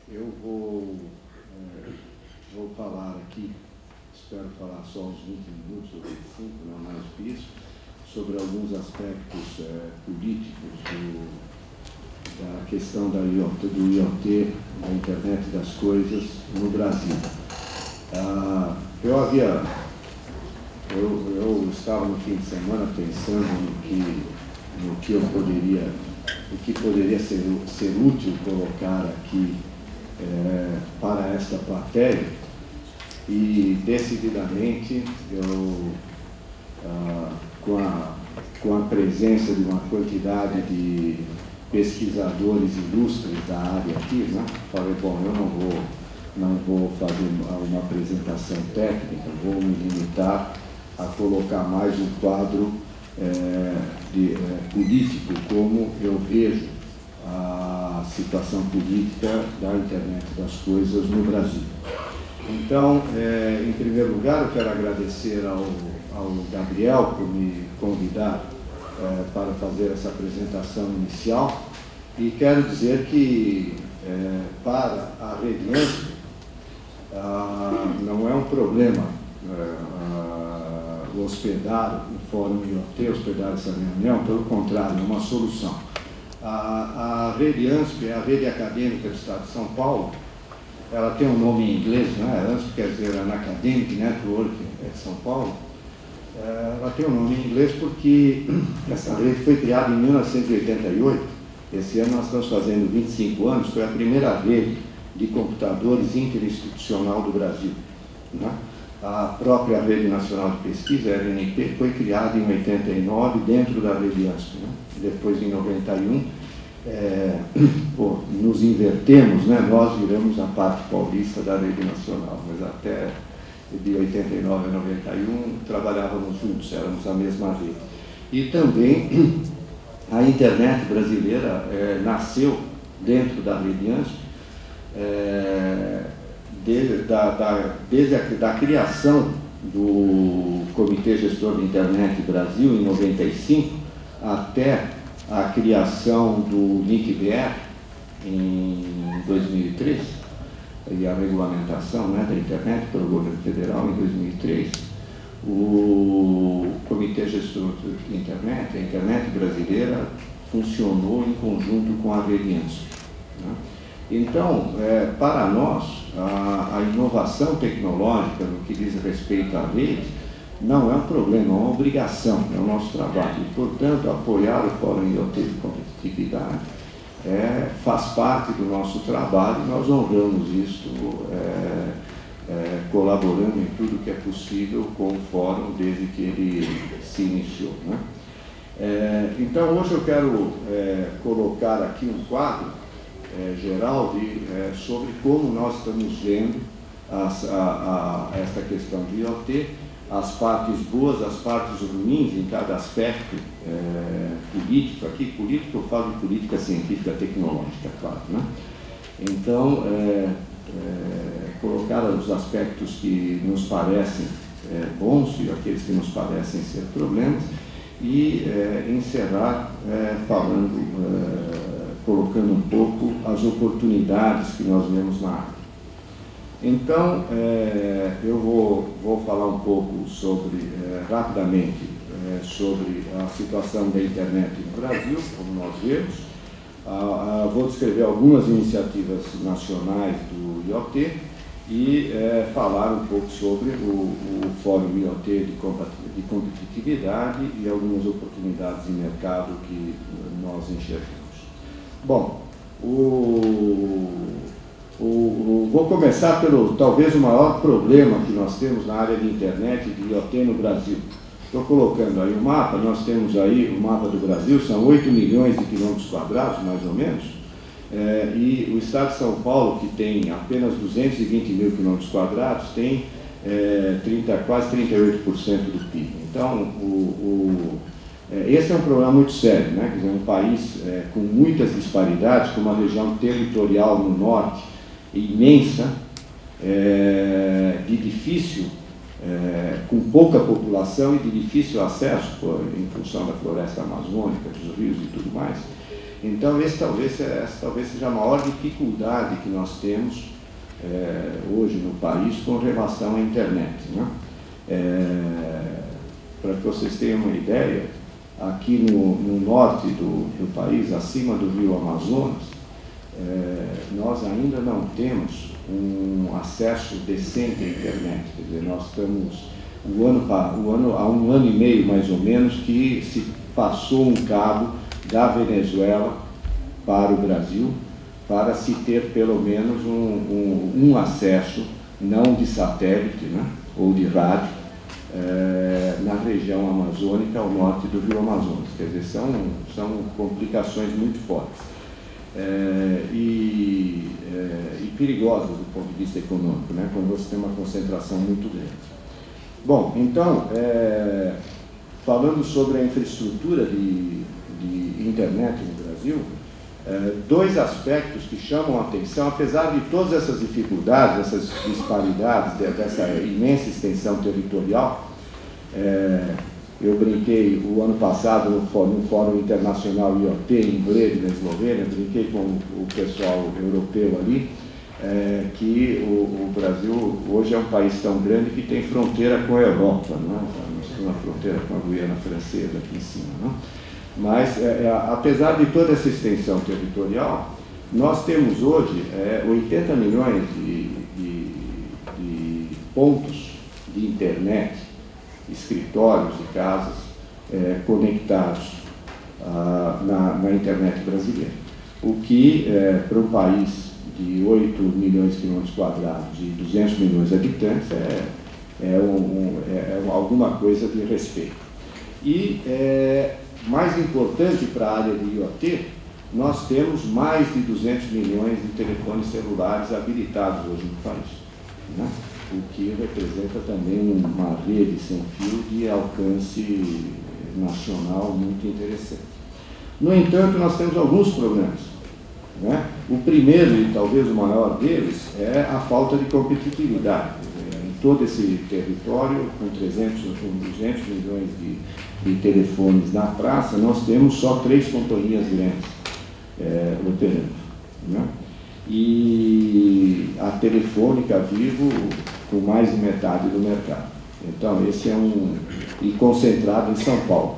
Eu vou falar aqui, espero falar só uns 20 minutos ou 25, não mais que isso, sobre alguns aspectos políticos da questão do IoT, da internet das coisas no Brasil. Eu estava no fim de semana pensando no que poderia ser útil colocar aqui para esta plateia, e decididamente com a presença de uma quantidade de pesquisadores ilustres da área aqui, né? Falei, bom, eu não vou fazer uma apresentação técnica, vou me limitar a colocar mais um quadro político, como eu vejo a situação política da internet das coisas no Brasil. Então, em primeiro lugar, eu quero agradecer ao Gabriel por me convidar para fazer essa apresentação inicial, e quero dizer que para a Rede ANSP não é um problema hospedar o Fórum IoT, hospedar essa reunião, pelo contrário, é uma solução. A Rede ANSP é a Rede Acadêmica do Estado de São Paulo. Ela tem um nome em inglês, né? ANSP quer dizer Academic Network de São Paulo. Ela tem um nome em inglês porque essa rede foi criada em 1988. Esse ano nós estamos fazendo 25 anos, foi a primeira rede de computadores interinstitucional do Brasil, né? A própria Rede Nacional de Pesquisa, a RNP, foi criada em 89 dentro da Rede ANSP, né? Depois, em 91, nos invertemos, né? Nós viramos a parte paulista da Rede Nacional, mas até de 89 a 91 trabalhávamos juntos, éramos a mesma rede. E também a internet brasileira nasceu dentro da Rede ANSP, desde a criação do Comitê Gestor de Internet Brasil, em 95, até a criação do LINC-BR, em 2003, e a regulamentação, né, da internet pelo governo federal em 2003, o Comitê Gestor de Internet, a internet brasileira, funcionou em conjunto com a Rede ANSP, né? Então, para nós, a inovação tecnológica no que diz respeito à rede não é um problema, é uma obrigação, é o nosso trabalho. E, portanto, apoiar o Fórum IoT de Competitividade faz parte do nosso trabalho, e nós honramos isso colaborando em tudo que é possível com o Fórum desde que ele se iniciou, né? Então, hoje eu quero colocar aqui um quadro geral sobre como nós estamos vendo esta questão de IoT, as partes boas, as partes ruins em cada aspecto político. Aqui, político, eu falo de política científica tecnológica, claro, né? Então, colocar os aspectos que nos parecem bons e aqueles que nos parecem ser problemas, e encerrar colocando um pouco as oportunidades que nós vemos na área. Então, eu vou falar um pouco rapidamente, sobre a situação da internet no Brasil, como nós vemos. Vou descrever algumas iniciativas nacionais do IoT e falar um pouco sobre o Fórum IoT de Competitividade e algumas oportunidades de mercado que nós enxergamos. Bom, vou começar pelo, talvez, o maior problema que nós temos na área de internet e de IoT no Brasil. Estou colocando aí o mapa, nós temos aí o mapa do Brasil, são 8 milhões de quilômetros quadrados, mais ou menos, e o estado de São Paulo, que tem apenas 220 mil quilômetros quadrados, tem quase 38% do PIB. Então, esse é um problema muito sério, né? Quer dizer, um país com muitas disparidades, com uma região territorial no norte imensa, de difícil, com pouca população e de difícil acesso, em função da floresta amazônica, dos rios e tudo mais. Então, essa talvez seja a maior dificuldade que nós temos hoje no país com relação à internet, né? Para que vocês tenham uma ideia, aqui no norte do país, acima do rio Amazonas, nós ainda não temos um acesso decente à internet. Quer dizer, nós estamos há um ano e meio mais ou menos que se passou um cabo da Venezuela para o Brasil, para se ter pelo menos um acesso, não de satélite, né, ou de rádio, na região amazônica ao norte do rio Amazonas. Quer dizer, são complicações muito fortes e perigosas do ponto de vista econômico, né, quando você tem uma concentração muito grande. Bom, então, falando sobre a infraestrutura de internet no Brasil, dois aspectos que chamam a atenção, apesar de todas essas dificuldades, essas disparidades, dessa imensa extensão territorial. Eu brinquei o ano passado no Fórum Internacional IoT em Bled, na Eslovênia, brinquei com o pessoal europeu ali, que o Brasil hoje é um país tão grande que tem fronteira com a Europa, não é? Nós temos uma fronteira com a Guiana Francesa aqui em cima, não? Mas, apesar de toda essa extensão territorial, nós temos hoje 80 milhões de pontos de internet, escritórios e casas conectados na internet brasileira. O que, para um país de 8 milhões de quilômetros quadrados e 200 milhões de habitantes, alguma coisa de respeito. E, mais importante para a área de IoT, nós temos mais de 200 milhões de telefones celulares habilitados hoje no país, né? O que representa também uma rede sem fio de alcance nacional muito interessante. No entanto, nós temos alguns problemas, né? O primeiro, e talvez o maior deles, é a falta de competitividade. Em todo esse território, com 200 milhões de telefones na praça, nós temos só 3 companhias grandes operando, né? E a Telefônica, a Vivo, com mais de metade do mercado. Então, esse e concentrado em São Paulo.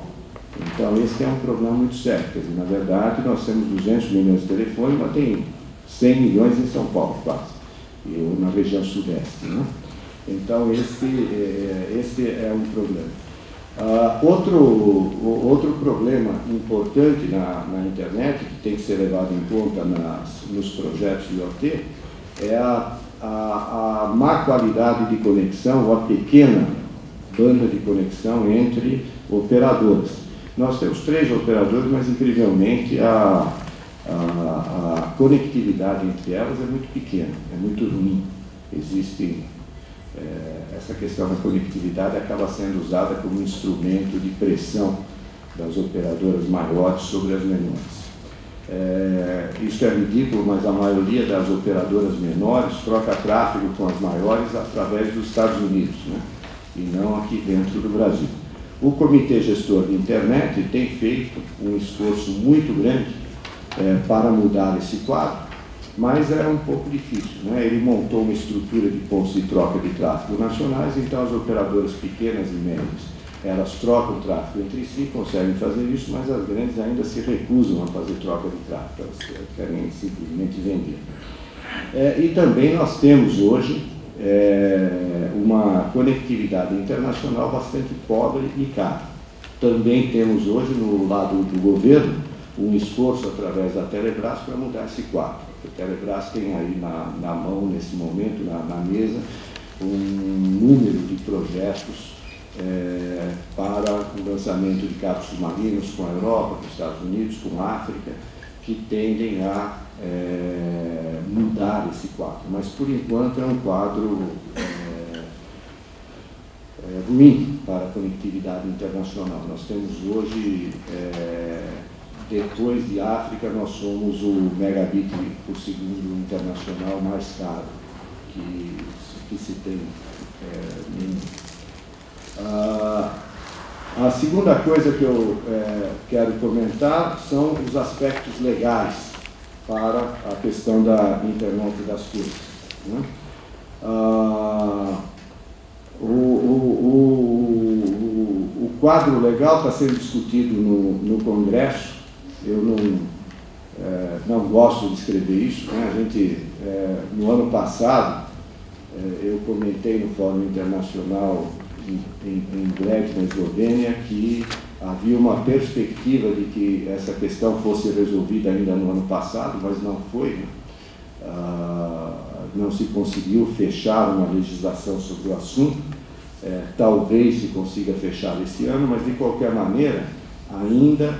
Então, esse é um problema muito sério. Quer dizer, na verdade, nós temos 200 milhões de telefones, mas tem 100 milhões em São Paulo, quase, ou na região sudeste, né? Então, esse é um problema. Outro problema importante na internet, que tem que ser levado em conta nos projetos de IoT, é a má qualidade de conexão, ou a pequena banda de conexão entre operadoras. Nós temos 3 operadores, mas incrivelmente a conectividade entre elas é muito pequena, é muito ruim. Essa questão da conectividade acaba sendo usada como instrumento de pressão das operadoras maiores sobre as menores. Isso é ridículo, mas a maioria das operadoras menores troca tráfego com as maiores através dos Estados Unidos, né? E não aqui dentro do Brasil. O Comitê Gestor de Internet tem feito um esforço muito grande para mudar esse quadro, mas é um pouco difícil, né? Ele montou uma estrutura de pontos de troca de tráfego nacionais, então as operadoras pequenas e médias, elas trocam tráfego entre si, conseguem fazer isso, mas as grandes ainda se recusam a fazer troca de tráfego, elas querem simplesmente vender. E também nós temos hoje uma conectividade internacional bastante pobre e cara. Também temos hoje, no lado do governo, um esforço através da Telebrás para mudar esse quadro. A Telebrás tem aí na mão, nesse momento, na mesa, um número de projetos para o lançamento de cabos submarinos com a Europa, com os Estados Unidos, com a África, que tendem a mudar esse quadro. Mas, por enquanto, é um quadro ruim para a conectividade internacional. Nós temos hoje, depois de África, nós somos o megabit por segundo internacional mais caro que se tem. A segunda coisa que eu quero comentar são os aspectos legais para a questão da internet das coisas, né? O quadro legal está sendo discutido no Congresso. Eu não gosto de escrever isso, né? A gente, no ano passado, eu comentei no Fórum Internacional em Bled, na Eslovênia, que havia uma perspectiva de que essa questão fosse resolvida ainda no ano passado, mas não foi, né? Não se conseguiu fechar uma legislação sobre o assunto. Talvez se consiga fechar esse ano, mas de qualquer maneira, ainda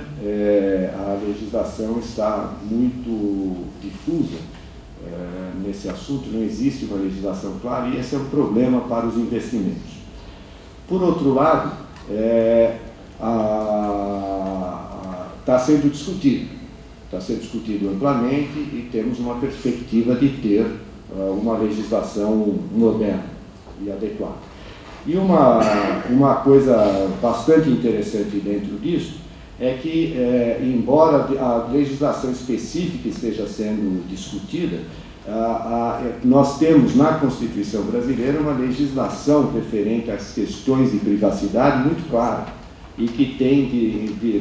a legislação está muito difusa nesse assunto, não existe uma legislação clara, e esse é um problema para os investimentos. Por outro lado, está sendo discutido amplamente, e temos uma perspectiva de ter uma legislação moderna e adequada. E uma coisa bastante interessante dentro disso é que, embora a legislação específica esteja sendo discutida, nós temos na Constituição brasileira uma legislação referente às questões de privacidade muito clara, e que tem,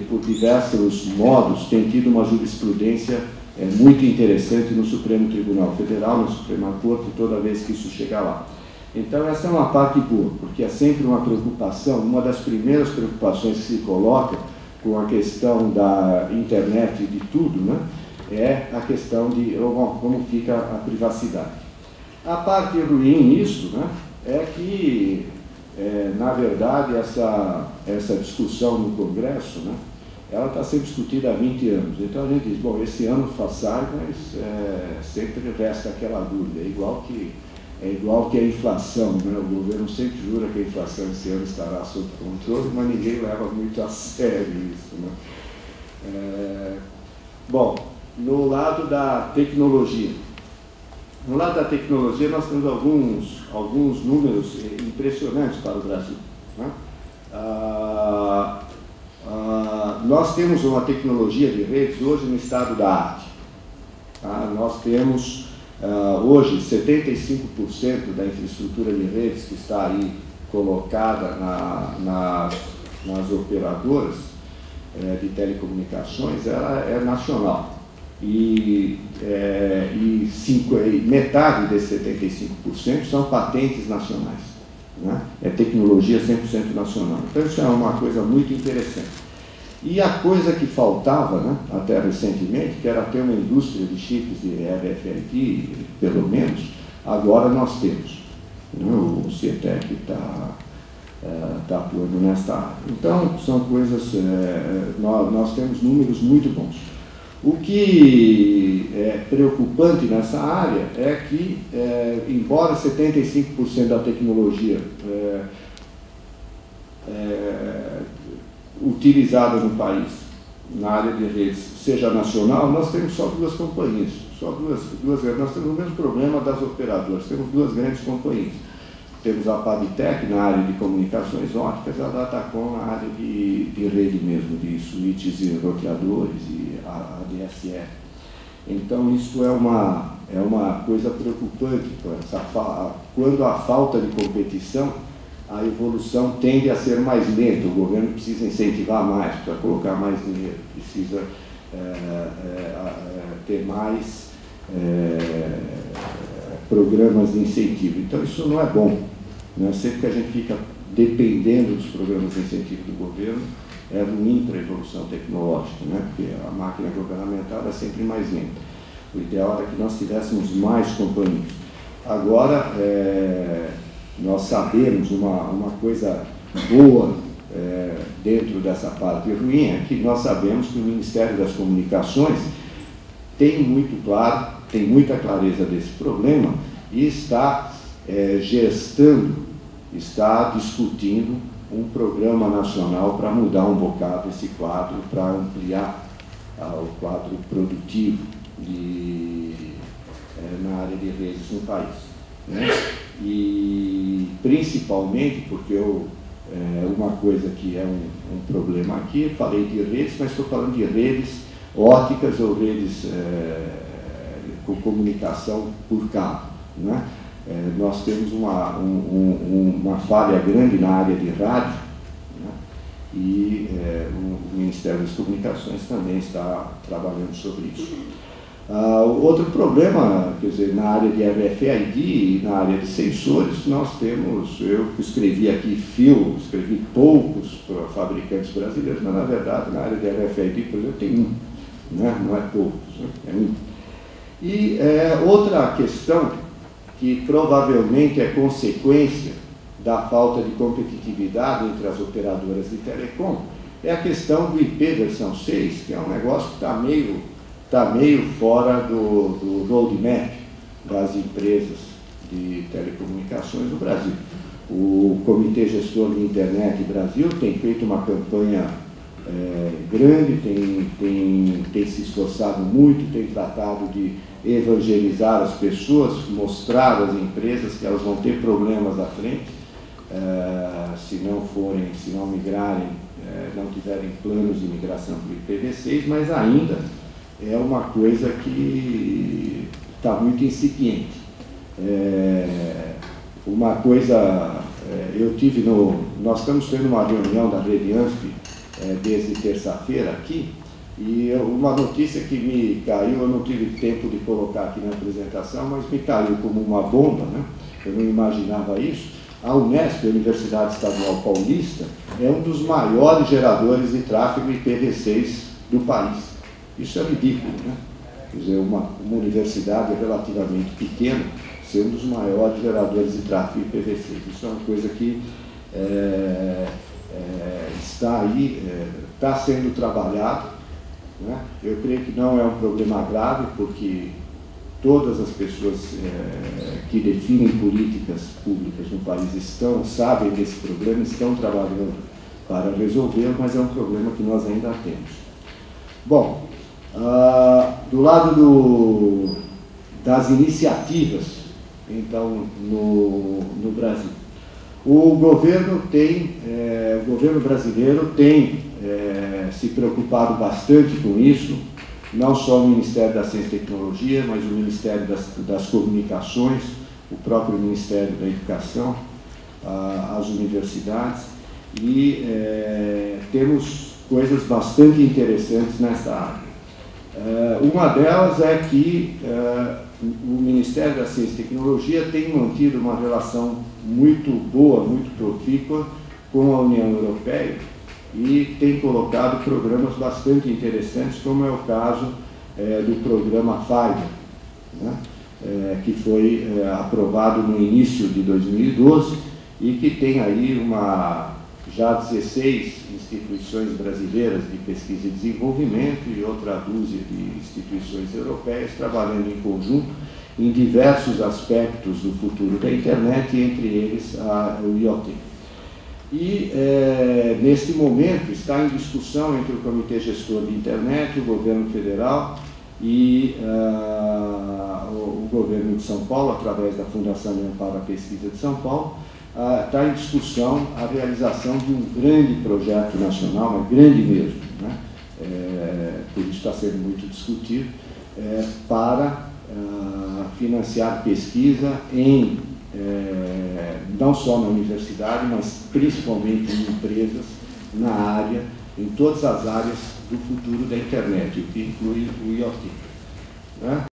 por diversos modos, tem tido uma jurisprudência muito interessante no Supremo Tribunal Federal, na Suprema Corte, toda vez que isso chega lá. Então, essa é uma parte boa, porque é sempre uma preocupação, uma das primeiras preocupações que se coloca com a questão da internet e de tudo, né, é a questão de como fica a privacidade. A parte ruim nisso, né, é que, na verdade, essa discussão no Congresso, né, ela está sendo discutida há 20 anos. Então a gente diz, bom, esse ano sai, mas sempre resta aquela dúvida. É igual que a inflação, né? O governo sempre jura que a inflação esse ano estará sob controle, mas ninguém leva muito a sério isso, né? Bom, no lado da tecnologia. No lado da tecnologia, nós temos alguns números impressionantes para o Brasil, né? Nós temos uma tecnologia de redes hoje no estado da arte. Tá? Nós temos hoje 75% da infraestrutura de redes que está aí colocada nas operadoras de telecomunicações, ela é nacional. E metade desses 75% são patentes nacionais, né? É tecnologia 100% nacional. Então isso é uma coisa muito interessante. E a coisa que faltava, né, até recentemente, que era ter uma indústria de chips de RFID, pelo menos, agora nós temos, né? O CIETEC está atuando nesta área. Então, são coisas, nós temos números muito bons. O que é preocupante nessa área é que, embora 75% da tecnologia utilizada no país, na área de redes, seja nacional, nós temos só duas companhias, nós temos o mesmo problema das operadoras, temos duas grandes companhias. Temos a Pavitec na área de comunicações ópticas e a Datacom na área de rede mesmo, de switches e roteadores e a DSL. Então isso é uma coisa preocupante, quando há falta de competição, a evolução tende a ser mais lenta, o governo precisa incentivar mais, precisa colocar mais dinheiro, precisa ter mais programas de incentivo. Então isso não é bom, né? Sempre que a gente fica dependendo dos programas de incentivo do governo, é ruim para a evolução tecnológica, né? Porque a máquina governamental é sempre mais lenta. O ideal era que nós tivéssemos mais companhias. Agora, nós sabemos uma coisa boa dentro dessa parte ruim, é que nós sabemos que o Ministério das Comunicações tem muita clareza desse problema e está está discutindo um programa nacional para mudar um bocado esse quadro, para ampliar o quadro produtivo na área de redes no país, né? E principalmente porque uma coisa que é um problema aqui. Falei de redes, mas estou falando de redes óticas ou redes com comunicação por cabo, né? Nós temos uma falha grande na área de rádio, né? E o Ministério das Comunicações também está trabalhando sobre isso. Outro problema, quer dizer, na área de RFID e na área de sensores, nós temos, eu escrevi aqui escrevi poucos fabricantes brasileiros, mas na verdade na área de RFID, por exemplo, tem um, né? Não é poucos, né? É um. E outra questão que provavelmente é consequência da falta de competitividade entre as operadoras de telecom é a questão do IP versão 6, que é um negócio que está meio fora do roadmap das empresas de telecomunicações no Brasil. O Comitê Gestor de Internet Brasil tem feito uma campanha grande, tem se esforçado muito, tem tratado de evangelizar as pessoas, mostrar às empresas que elas vão ter problemas à frente, se não migrarem, não tiverem planos de migração para o IPv6, mas ainda é uma coisa que está muito incipiente. Uma coisa, nós estamos tendo uma reunião da Rede ANSP desde terça-feira aqui, e uma notícia que me caiu, eu não tive tempo de colocar aqui na apresentação, mas me caiu como uma bomba, né? Eu não imaginava isso. A Unesp, a Universidade Estadual Paulista, é um dos maiores geradores de tráfego IPv6 do país. Isso é ridículo, né? Quer dizer, uma universidade relativamente pequena ser um dos maiores geradores de tráfego IPv6. Isso é uma coisa que está aí, está sendo trabalhado, né? Eu creio que não é um problema grave, porque todas as pessoas que definem políticas públicas no país sabem desse problema, estão trabalhando para resolver, mas é um problema que nós ainda temos. Bom, do lado das iniciativas, então, no Brasil, o governo brasileiro tem se preocupado bastante com isso, não só o Ministério da Ciência e Tecnologia, mas o Ministério das Comunicações, o próprio Ministério da Educação, as universidades, e temos coisas bastante interessantes nessa área. Uma delas é que o Ministério da Ciência e Tecnologia tem mantido uma relação muito boa, muito profícua com a União Europeia e tem colocado programas bastante interessantes, como é o caso do programa FIBER, né? Que foi aprovado no início de 2012 e que tem aí já 16 instituições brasileiras de pesquisa e desenvolvimento e outra dúzia de instituições europeias trabalhando em conjunto em diversos aspectos do futuro da internet, entre eles o IoT. E, neste momento, está em discussão entre o Comitê Gestor de Internet, o Governo Federal e o Governo de São Paulo, através da Fundação de Amparo à Pesquisa de São Paulo, está em discussão a realização de um grande projeto nacional, mas grande mesmo, né? Por isso está sendo muito discutido, para financiar pesquisa não só na universidade, mas principalmente em empresas na área, em todas as áreas do futuro da internet, o que inclui o IoT, né?